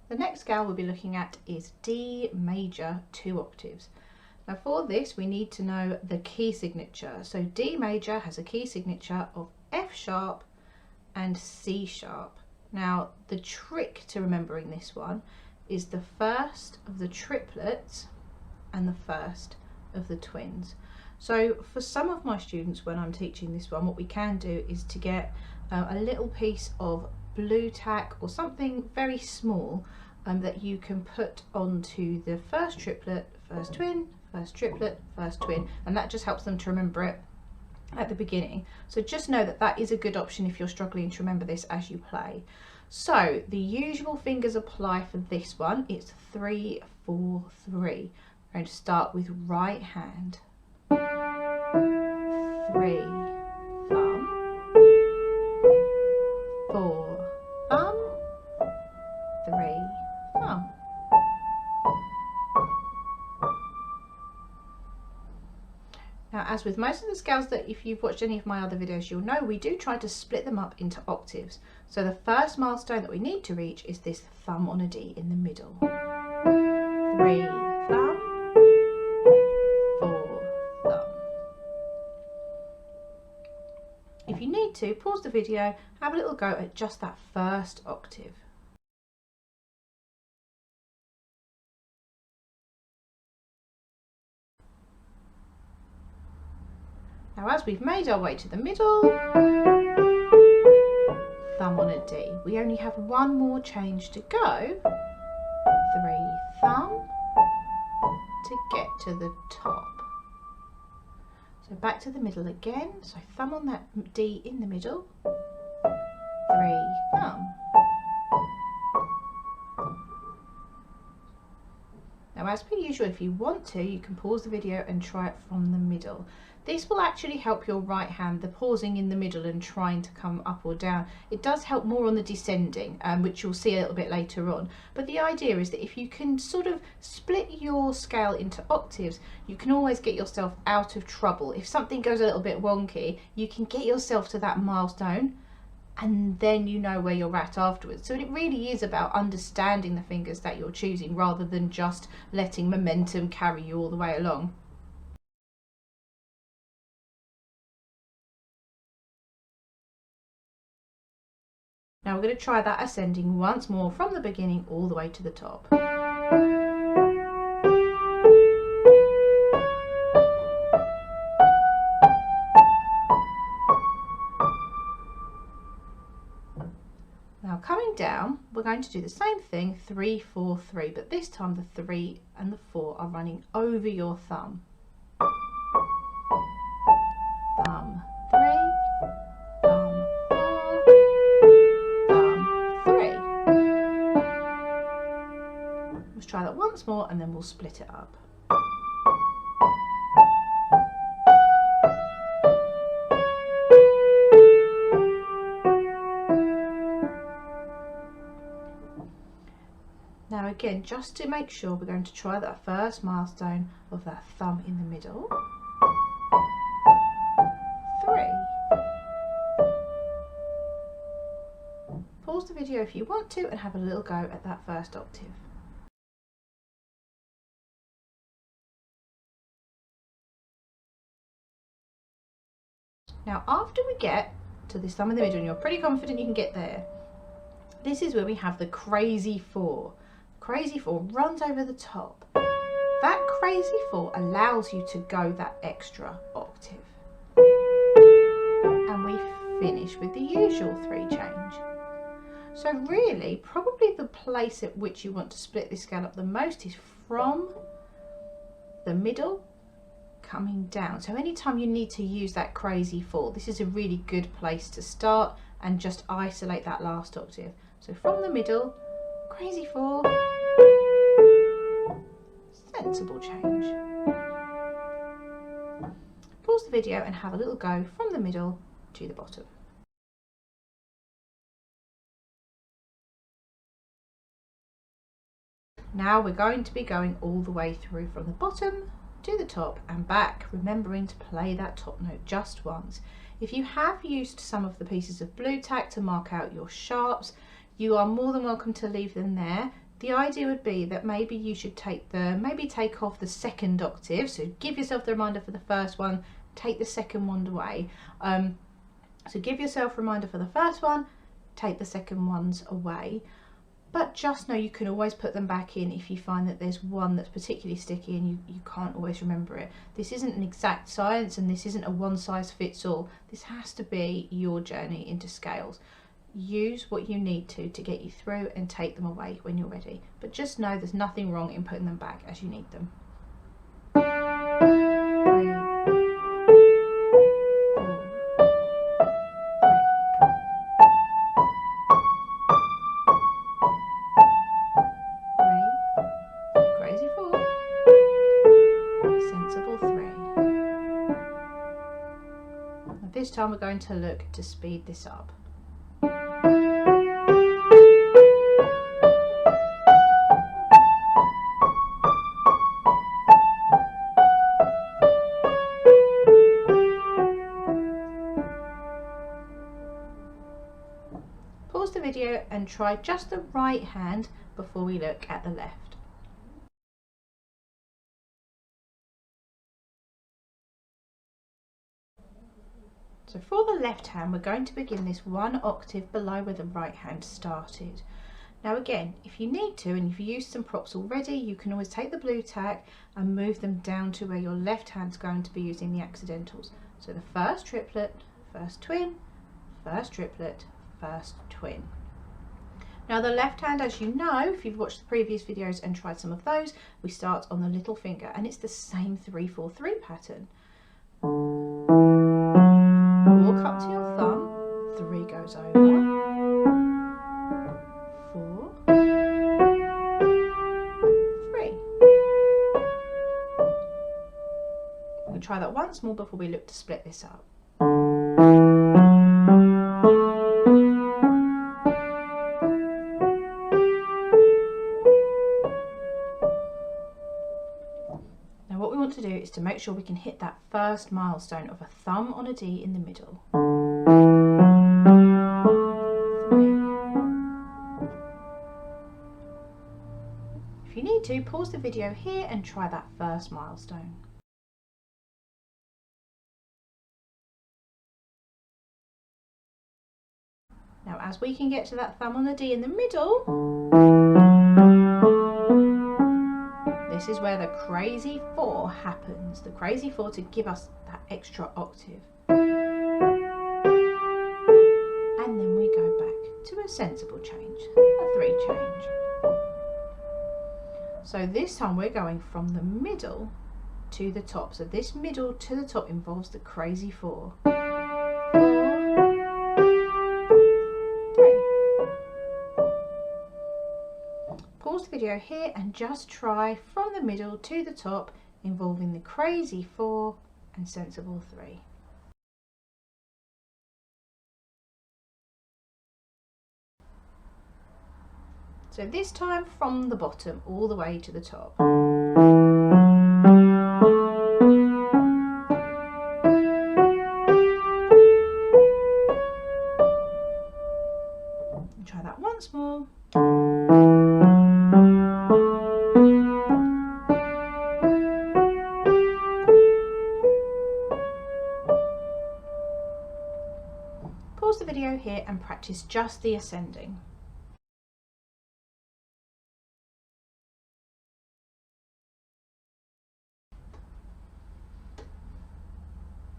The next scale we'll be looking at is D major 2 octaves. Now for this we need to know the key signature. So D major has a key signature of F sharp and C sharp. Now the trick to remembering this one is the first of the triplets and the first of the twins. So for some of my students when I'm teaching this one, what we can do is to get a little piece of blue tack or something very small that you can put onto the first triplet, first twin, first triplet, first twin, and that just helps them to remember it at the beginning. So just know that that is a good option if you're struggling to remember this as you play. So the usual fingers apply for this one. It's 3, 4, 3. We're going to start with right hand. 3, thumb, 4, thumb, 3, thumb. Now, as with most of the scales that if you've watched any of my other videos, you'll know we do try to split them up into octaves. So the first milestone that we need to reach is this thumb on a D in the middle. 3, thumb, 4, thumb. If you need to, pause the video, have a little go at just that first octave. Now as we've made our way to the middle, thumb on a D. We only have one more change to go. 3, thumb, to get to the top. So back to the middle again. So thumb on that D in the middle. 3, thumb. Now as per usual, if you want to, you can pause the video and try it from the middle. This will actually help your right hand, the pausing in the middle and trying to come up or down. It does help more on the descending, which you'll see a little bit later on. But the idea is that if you can sort of split your scale into octaves, you can always get yourself out of trouble. If something goes a little bit wonky, you can get yourself to that milestone and then you know where you're at afterwards. So it really is about understanding the fingers that you're choosing rather than just letting momentum carry you all the way along. Now we're going to try that ascending once more from the beginning all the way to the top. Now coming down, we're going to do the same thing, 3, 4, 3, but this time the 3 and the 4 are running over your thumb. Thumb 3, thumb 4, thumb 3. Let's try that once more and then we'll split it up. Now again, just to make sure, we're going to try that first milestone of that thumb in the middle. 3. Pause the video if you want to and have a little go at that first octave. Now after we get to this thumb in the middle and you're pretty confident you can get there, this is where we have the crazy 4. Crazy 4 runs over the top. That crazy 4 allows you to go that extra octave. And we finish with the usual 3 change. So really, probably the place at which you want to split this scale up the most is from the middle coming down. So anytime you need to use that crazy 4, this is a really good place to start and just isolate that last octave. So from the middle, crazy 4, sensible change. Pause the video and have a little go from the middle to the bottom. Now we're going to be going all the way through from the bottom to the top and back, remembering to play that top note just once. If you have used some of the pieces of blue tack to mark out your sharps, you are more than welcome to leave them there. the idea would be that maybe you should take off the second octave, so give yourself the reminder for the first one, take the second one away. So give yourself a reminder for the first one, take the second ones away, but just know you can always put them back in if you find that there's one that's particularly sticky and you can't always remember it. This isn't an exact science and this isn't a one size fits all. This has to be your journey into scales. Use what you need to get you through and take them away when you're ready. But just know there's nothing wrong in putting them back as you need them. 3, 4, crazy 4, sensible 3. Now this time we're going to look to speed this up. Pause the video and try just the right hand before we look at the left. So for the left hand, we're going to begin this one octave below where the right hand started. Now again, if you need to, and if you used some props already, you can always take the blue tack and move them down to where your left hand's going to be using the accidentals. So the first triplet, first twin, first triplet, first twin. Now the left hand, as you know, if you've watched the previous videos and tried some of those, we start on the little finger and it's the same 3-4-3 pattern. Walk up to your thumb, 3 goes over, 4, 3. We'll try that once more before we look to split this up. To do is to make sure we can hit that first milestone of a thumb on a D in the middle. 3. If you need to, pause the video here and try that first milestone. Now as we can get to that thumb on the D in the middle, this is where the crazy 4 happens. The crazy 4 to give us that extra octave. And then we go back to a sensible change, a 3 change. So this time we're going from the middle to the top. So this middle to the top involves the crazy 4. 4, 3. Pause the video here and just try from the middle to the top, involving the crazy 4 and sensible 3. So this time from the bottom all the way to the top. Try that once more. Pause the video here and practice just the ascending.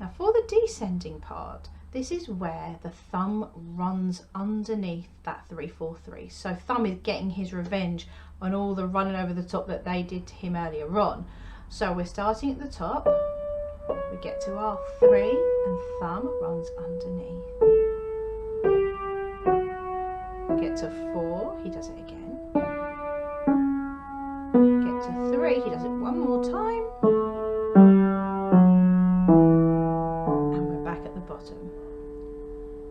Now for the descending part, this is where the thumb runs underneath that 3-4-3. So thumb is getting his revenge on all the running over the top that they did to him earlier on. So we're starting at the top, we get to our 3 and thumb runs underneath. Get to 4, he does it again. Get to 3, he does it one more time. And we're back at the bottom.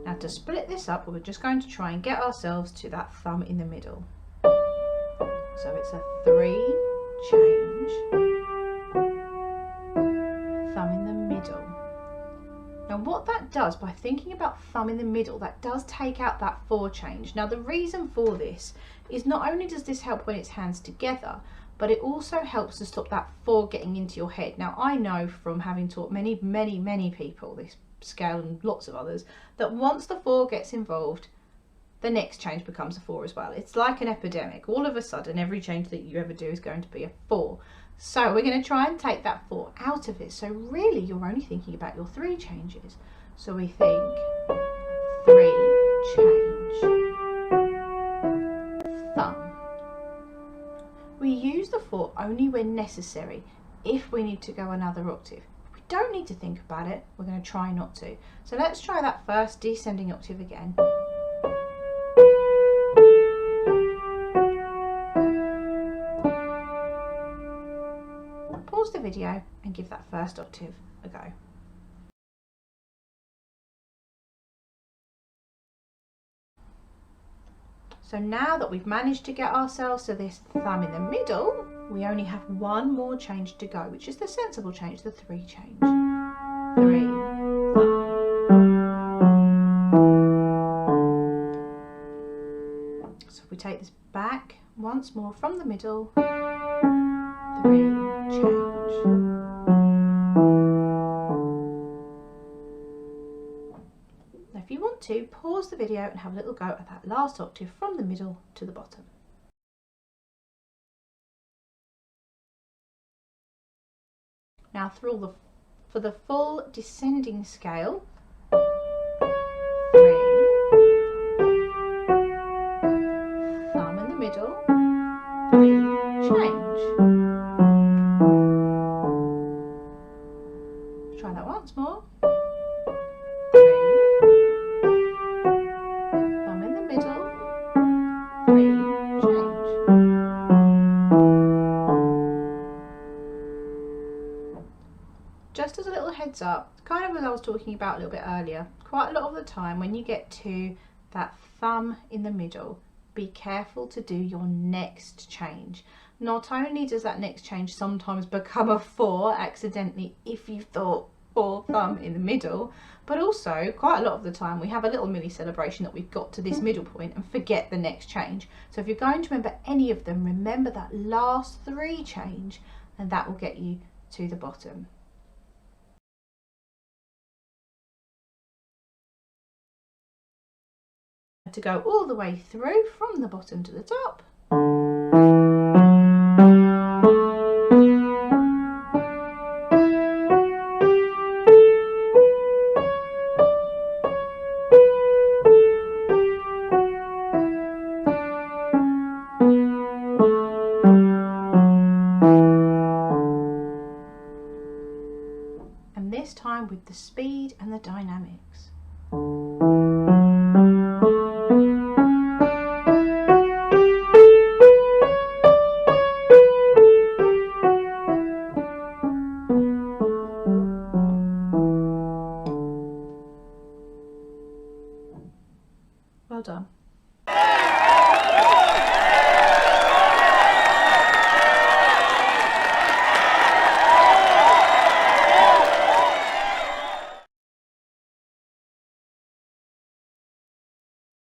Now to split this up, we're just going to try and get ourselves to that thumb in the middle. So it's a 3 change, thumb in the middle, Now what that does, by thinking about thumb in the middle, that does take out that 4 change. Now the reason for this is not only does this help when it's hands together, but it also helps to stop that 4 getting into your head. Now I know from having taught many people this scale and lots of others, that once the 4 gets involved, the next change becomes a 4 as well. It's like an epidemic. All of a sudden every change that you ever do is going to be a 4. So we're going to try and take that 4 out of it. So really you're only thinking about your 3 changes. So we think 3 change, thumb. We use the 4 only when necessary, if we need to go another octave. If we don't need to think about it, we're going to try not to. So let's try that first descending octave again. Pause the video and give that first octave a go. So now that we've managed to get ourselves to this thumb in the middle, we only have one more change to go, which is the sensible change, the 3 change. 3, thumb. So if we take this back once more from the middle, 3 change. Now if you want to, pause the video and have a little go at that last octave from the middle to the bottom. Now for the full descending scale, 3, thumb in the middle, 3, change. Try that once more. 3, thumb in the middle, 3, change. Just as a little heads up, kind of as I was talking about a little bit earlier, quite a lot of the time when you get to that thumb in the middle, be careful to do your next change. Not only does that next change sometimes become a 4 accidentally if you thought 4 thumb in the middle, but also quite a lot of the time we have a little mini celebration that we've got to this middle point and forget the next change. So if you're going to remember any of them, remember that last 3 change, and that will get you to the bottom. To go all the way through from the bottom to the top. And this time with the speed and the dynamics. Well done.